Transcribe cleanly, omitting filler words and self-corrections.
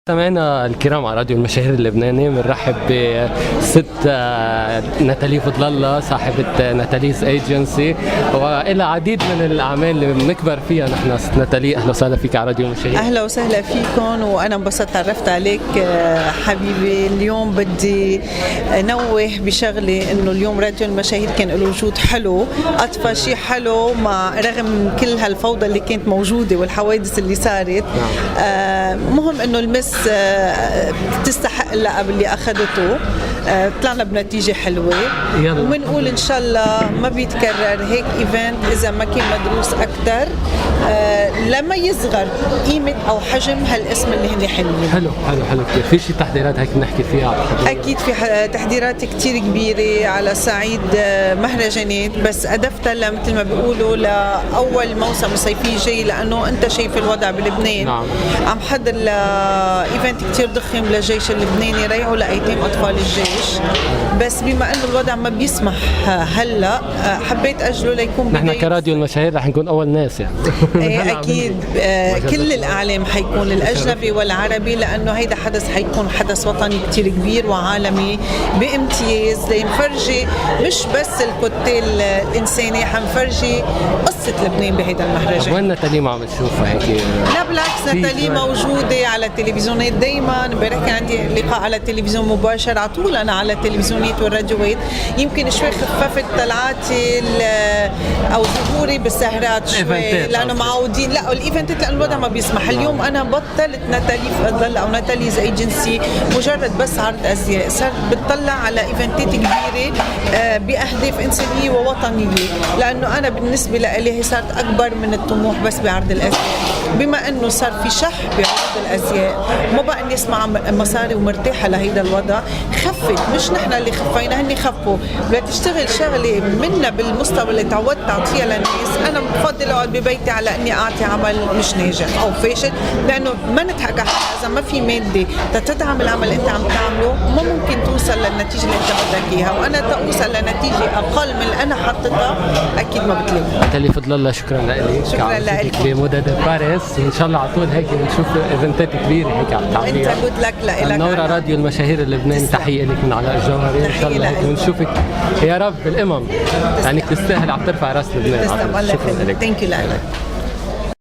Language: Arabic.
سمعنا الكرام على راديو المشاهير اللبناني. بنرحب بست ناتالي فضل الله صاحبة ناتاليز ايجنسي، والى عديد من الاعمال اللي بنكبر فيها نحن. ست ناتالي، اهلا وسهلا فيك على راديو المشاهير. اهلا وسهلا فيكم، وانا انبسطت تعرفت عليك حبيبي. اليوم بدي نوه بشغله، انه اليوم راديو المشاهير كان له وجود حلو، اطفى شيء حلو مع رغم كل هالفوضى اللي كانت موجوده والحوادث اللي صارت. مهم انه المس تستحق اللقب اللي اخذته. طلعنا بنتيجه حلوه، وبنقول ان شاء الله ما بيتكرر هيك ايفنت اذا ما كان مدروس اكثر لما يصغر قيمه او حجم هالاسم اللي هن حلوين. حلو كثير. في شي تحضيرات هيك بنحكي فيها؟ اكيد في تحضيرات كثير كبيره على صعيد مهرجانات، بس هدفتها مثل ما بيقولوا لاول موسم صيفي جاي، لانه انت شايف الوضع بلبنان. نعم. عم حضر لايفنت كثير ضخم للجيش اللبناني ريعوا لايتام اطفال الجيش، بس بما انه الوضع ما بيسمح هلا حبيت اجله ليكون نحن كراديو المشاهير رح نكون اول ناس يعني. اكيد كل الاعلام حيكون الاجنبي والعربي، لانه هيدا حدث حيكون حدث وطني كتير كبير وعالمي بامتياز، لنفرجي مش بس الكوتيل الانساني، حنفرجي قصه لبنان بهيدا المهرجان. وين ناتالي ما عم تشوفها هيك؟ لا بالعكس، ناتالي موجوده على التلفزيونات دايما. امبارح كان عندي لقاء على التلفزيون مباشر، على طول انا على التلفزيونات والراديوات. يمكن شوي خففت طلعاتي او ظهوري بالسهرات شوي، لانه معودين. لا الايفنتات لانه الوضع ما بيسمح. اليوم انا بطلت ناتالي فضل او ناتاليز ايجنسي مجرد بس عرض ازياء، صرت بتطلع على ايفنتات كبيره باهداف انسانيه ووطنيه، لانه انا بالنسبه لي صارت اكبر من الطموح بس بعرض الازياء. بما انه صار في شح بعرض الازياء، ما بقى الناس مع مصاري ومرتاحه لهيدا الوضع، خفت. مش نحن اللي خفينا، هني خفوا. بدها تشتغل شغله منا بالمستوى اللي تعودت تعطيها للناس. انا بفضل اقعد ببيتي على اني اعطي عمل مش ناجح او فاشل، لانه ما نضحك على حالنا. اذا ما في ماده تدعم العمل اللي انت عم تعمله، ما ممكن توصل للنتيجه اللي انت بدك اياها. وانا توصل لنتيجه اقل من اللي انا حطيتها اكيد ما بتلاقيها. ناتالي فضل الله، شكرا لك. شكرا لك. بمدى باريس، وان شاء الله على طول هيك بنشوف ايفنتات كبيره هيك عم تعمليها. انت جود لك لك. نورة راديو المشاهير اللبناني، تحيه لك من علاء الجوهري. ان شاء الله هيك بنشوفك يا رب بالامم، يعني تستاهل، عم ترفع راس لبنان. تسلم، الله يخليك. ثانك يو لك.